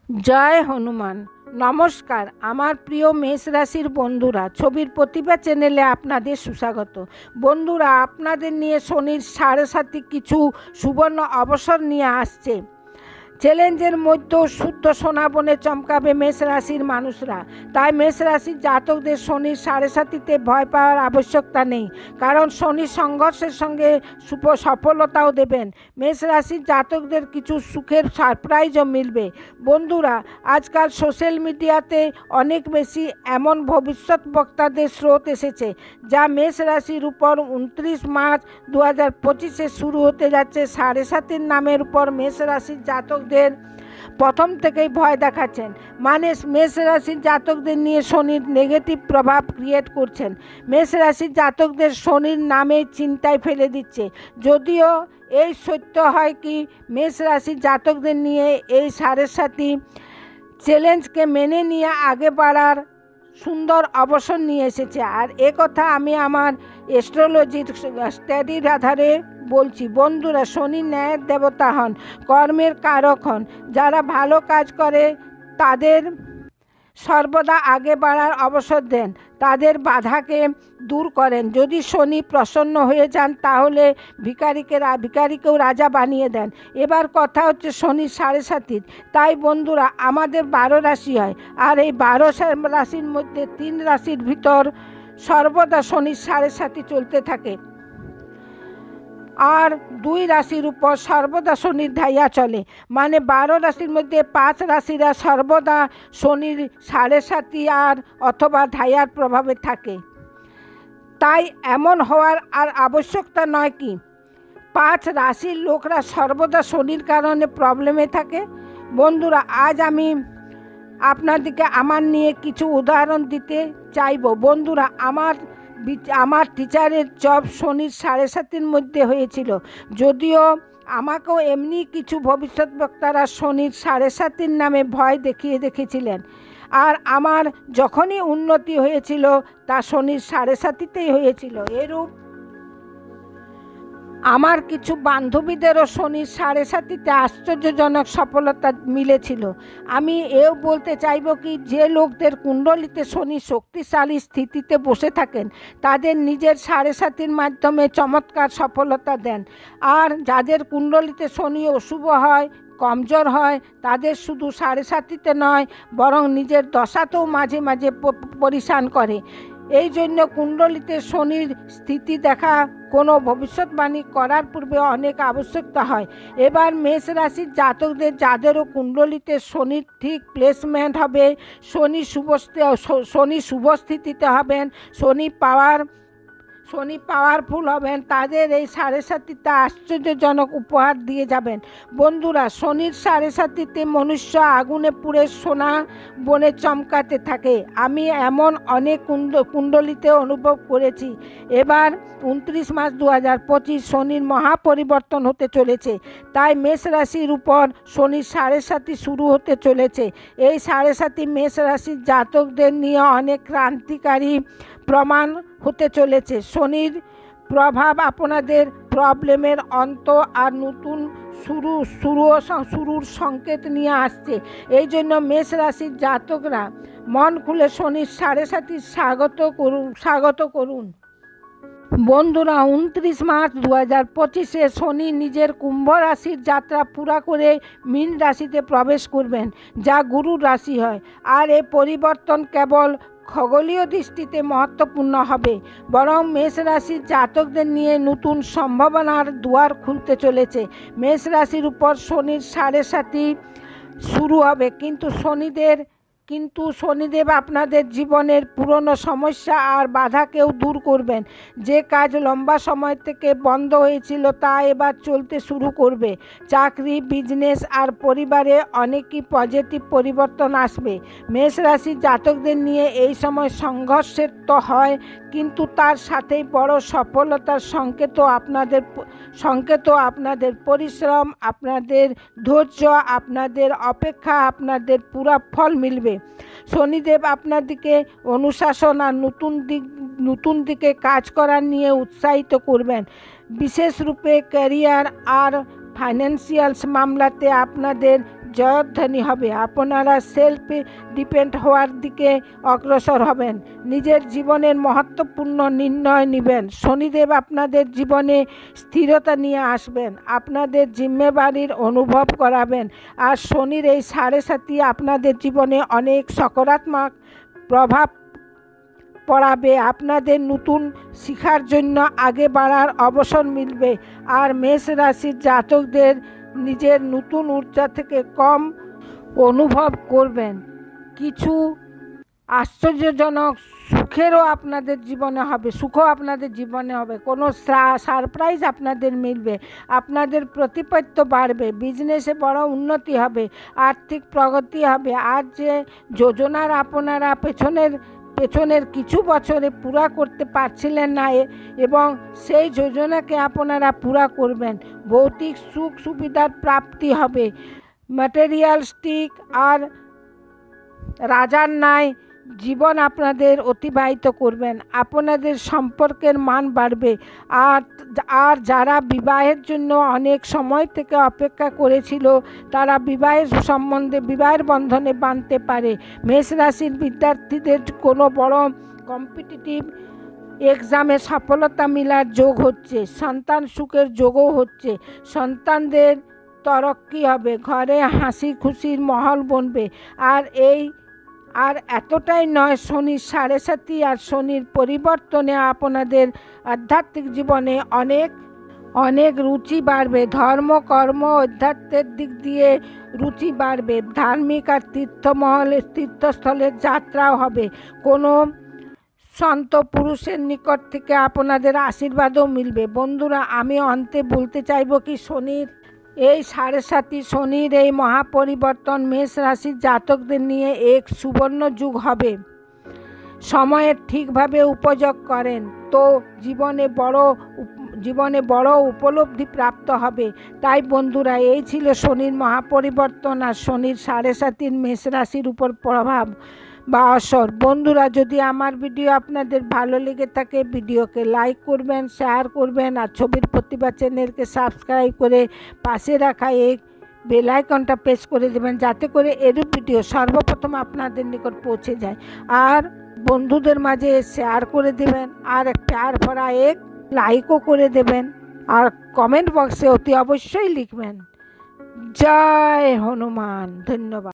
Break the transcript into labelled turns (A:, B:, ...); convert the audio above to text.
A: জয় হনুমান। নমস্কার আমার প্রিয় মেষ রাশির বন্ধুরা, ছবির প্রতিভা চ্যানেলে আপনাদের সুস্বাগত। বন্ধুরা, আপনাদের নিয়ে শনির 7.5 কিছু সুবর্ণ অবসর নিয়ে আসছে। চ্যালেঞ্জের মধ্যেও শুদ্ধ সোনা বনে চমকাবে মেষ রাশির মানুষরা। তাই মেষ রাশির জাতকদের শনির 7.5-তে ভয় পাওয়ার আবশ্যকতা নেই, কারণ শনি সংঘর্ষের সঙ্গে সফলতাও দেবেন। মেষ রাশির জাতকদের কিছু সুখের সারপ্রাইজও মিলবে। বন্ধুরা, আজকাল সোশ্যাল মিডিয়াতে অনেক বেশি এমন ভবিষ্যৎ বক্তাদের স্রোত এসেছে, যা মেষ রাশির উপর 29 মার্চ 2025-এ শুরু হতে যাচ্ছে 7.5 নামের উপর মেষ রাশির জাতক প্রথম থেকেই ভয় দেখাচ্ছেন। মানে মেষ রাশির জাতকদের নিয়ে শনির নেগেটিভ প্রভাব ক্রিয়েট করছেন। মেষ রাশির জাতকদের শনির নামে চিন্তায় ফেলে দিচ্ছে। যদিও এই সত্য হয় কি, মেষ রাশির জাতকদের নিয়ে এই 7.5 চ্যালেঞ্জকে মেনে নিয়ে আগে বাড়ার সুন্দর অবসর নিয়ে এসেছে। আর কথা আমি আমার অ্যাস্ট্রোলজির স্টাডির আধারে বলছি। বন্ধুরা, শনি ন্যায়ের দেবতা হন, কর্মের কারক হন। যারা ভালো কাজ করে তাদের সর্বদা আগে বাড়ার অবসর দেন, তাদের বাধাকে দূর করেন। যদি শনি প্রসন্ন হয়ে যান তাহলে ভিখারিকেও রাজা বানিয়ে দেন। এবার কথা হচ্ছে শনির 7.5। তাই বন্ধুরা, আমাদের 12 রাশি হয়, আর এই 12 রাশির মধ্যে 3 রাশির ভিতর সর্বদা শনির 7.5 চলতে থাকে, আর 2 রাশির উপর সর্বদা শনির ঢাইয়া চলে। মানে 12 রাশির মধ্যে 5 রাশিরা সর্বদা শনির 7.5 আর অথবা ঢাইয়ার প্রভাবে থাকে। তাই এমন হওয়ার আর আবশ্যকতা নয় কি 5 রাশির লোকরা সর্বদা শনির কারণে প্রবলেমে থাকে। বন্ধুরা, আজ আমি আপনাদেরকে আমার নিয়ে কিছু উদাহরণ দিতে চাইব। বন্ধুরা, আমার টিচারের জব শনির 7.5 মধ্যে হয়েছিল। যদিও আমাকেও এমনি কিছু ভবিষ্যৎ বক্তারা শনির 7.5 নামে ভয় দেখিয়ে দেখেছিলেন, আর আমার যখনই উন্নতি হয়েছিল তা শনির 7.5তেই হয়েছিল। এরূপ আমার কিছু বান্ধবীদেরও শনির 7.5তে আশ্চর্যজনক সফলতা মিলেছিল। আমি এও বলতে চাইব কি, যে লোকদের কুণ্ডলিতে শনি শক্তিশালী স্থিতিতে বসে থাকেন তাদের নিজের 7.5 মাধ্যমে চমৎকার সফলতা দেন। আর যাদের কুণ্ডলিতে শনি অশুভ হয়, কমজোর হয়, তাদের শুধু 7.5তে নয় বরং নিজের দশাতেও মাঝে মাঝে পরিশান করে। এই জন্য কুণ্ডলিতে শনির স্থিতি দেখা কোনো ভবিষ্যৎবাণী করার পূর্বে অনেক আবশ্যকতা হয়। এবার মেষ রাশির জাতকদের যাদেরও কুণ্ডলিতে শনির ঠিক প্লেসমেন্ট হবে, শনি শুভস্থিতিতে হবেন, শনি পাওয়ারফুল হবেন, তাদের এই 7.5তে আশ্চর্যজনক উপহার দিয়ে যাবেন। বন্ধুরা, শনির 7.5তে মনুষ্য আগুনে পুড়ে সোনা বনে চমকাতে থাকে। আমি এমন অনেক কুণ্ডলিতে অনুভব করেছি। এবার 29 মার্চ 2025 শনির মহাপরিবর্তন হতে চলেছে। তাই মেষ রাশির উপর শনির 7.5 শুরু হতে চলেছে। এই 7.5 মেষ রাশির জাতকদের নিয়ে অনেক ক্রান্তিকারী প্রমাণ হতে চলেছে। শনির প্রভাব আপনাদের প্রবলেমের অন্ত আর নতুন শুরুর সংকেত নিয়ে আসছে। এই জন্য মেষ রাশির জাতকরা মন খুলে শনির 7.5 স্বাগত করুন। বন্ধুরা, 29 মার্চ 2025-এ শনি নিজের কুম্ভ রাশির যাত্রা পুরা করে মীন রাশিতে প্রবেশ করবেন, যা গুরুর রাশি হয়। আর এই পরিবর্তন কেবল খগোলীয় দৃষ্টিতে মহত্বপূর্ণ হবে, বরং মেষ রাশির জাতকদের নিয়ে নতুন সম্ভাবনার দুয়ার খুলতে চলেছে। মেষ রাশির উপর শনির 7.5 শুরু হবে, কিন্তু শনিদেব আপনাদের জীবনের পুরনো সমস্যা আর বাধাকেও দূর করবেন। যে কাজ লম্বা সময় থেকে বন্ধ হয়েছিল তা এবার চলতে শুরু করবে। চাকরি, বিজনেস আর পরিবারে অনেকই পজিটিভ পরিবর্তন আসবে। মেষ রাশির জাতকদের নিয়ে এই সময় সংঘর্ষের তো হয়, কিন্তু তার সাথেই বড় সফলতার সংকেত আপনাদের পরিশ্রম, আপনাদের ধৈর্য, আপনাদের অপেক্ষা, আপনাদের পুরা ফল মিলবে। শনিদেব আপনাদেরকে অনুশাসন আর নতুন দিকে কাজ করার নিয়ে উৎসাহিত করবেন। বিশেষ রূপে ক্যারিয়ার আর ফাইন্যান্সিয়াল মামলাতে আপনাদের জয়ধ্বনি হবে। আপনারা সেলফ ডিপেন্ড হওয়ার দিকে অগ্রসর হবেন। নিজের জীবনের মহত্বপূর্ণ নির্ণয় নেবেন। শনিদেব আপনাদের জীবনে স্থিরতা নিয়ে আসবেন, আপনাদের জিম্মেদারির অনুভব করাবেন। আর শনির এই 7.5 আপনাদের জীবনে অনেক সকারাত্মক প্রভাব পড়াবে। আপনাদের নতুন শিখার জন্য আগে বাড়ার অবসর মিলবে। আর মেষ রাশির জাতকদের নিজের নতুন ঊর্জা থেকে কম অনুভব করবেন। কিছু আশ্চর্যজনক সুখও আপনাদের জীবনে হবে। কোনো সারপ্রাইজ আপনাদের মিলবে। আপনাদের প্রতিপত্তি বাড়বে, বিজনেসে বড় উন্নতি হবে, আর্থিক প্রগতি হবে। আর যে যোজনার আপনারা পেছনের কিছু বছরে পুরা করতে পারছিলেন না, এবং সেই যোজনাকে আপনারা পুরা করবেন। ভৌতিক সুখ সুবিধার প্রাপ্তি হবে। ম্যাটেরিয়ালিস্টিক আর রাজার ন্যায় জীবন আপনাদের অতিবাহিত করবেন। আপনাদের সম্পর্কের মান বাড়বে। আর যারা বিবাহের জন্য অনেক সময় থেকে অপেক্ষা করেছিল, তারা বিবাহের বন্ধনে বাঁধতে পারে। মেষ রাশির বিদ্যার্থীদের কোনো বড় কম্পিটিটিভ এক্সামে সফলতা মিলার যোগ হচ্ছে। সন্তান সুখের যোগও হচ্ছে। সন্তানদের তরক্কি হবে। ঘরে হাসি খুশির মহল বনবে। আর এতটাই নয়, শনির 7.5 আর শনির পরিবর্তনে আপনাদের আধ্যাত্মিক জীবনে অনেক রুচি বাড়বে। ধর্ম, কর্ম, অধ্যাত্মের দিক দিয়ে রুচি বাড়বে। ধার্মিক আর তীর্থস্থলের যাত্রাও হবে। কোনো সন্ত পুরুষের নিকট থেকে আপনাদের আশীর্বাদও মিলবে। বন্ধুরা, আমি অন্তে বলতে চাইব কি, শনির এই 7.5 শনির এই মহাপরিবর্তন মেষ রাশির জাতকদের নিয়ে এক সুবর্ণ যুগ হবে। সময়ের ঠিকভাবে উপযোগ করেন তো জীবনে বড় উপলব্ধি প্রাপ্ত হবে। তাই বন্ধুরা, এই ছিল শনির মহাপরিবর্তন আর শনির 7.5 মেষ রাশির উপর প্রভাব বা আসর। বন্ধুরা, যদি আমার ভিডিও আপনাদের ভালো লেগে থাকে, ভিডিওকে লাইক করবেন, শেয়ার করবেন, আর ছবির প্রতিভা চ্যানেলকে সাবস্ক্রাইব করে পাশে রাখা এই বেল আইকনটা প্রেস করে দেবেন, যাতে করে এরূপ ভিডিও সর্বপ্রথম আপনাদের নিকট পৌঁছে যায়। আর বন্ধুদের মাঝে শেয়ার করে দেবেন, আর প্যার ভরা এক লাইকও করে দেবেন, আর কমেন্ট বক্সে অতি অবশ্যই লিখবেন জয় হনুমান। ধন্যবাদ।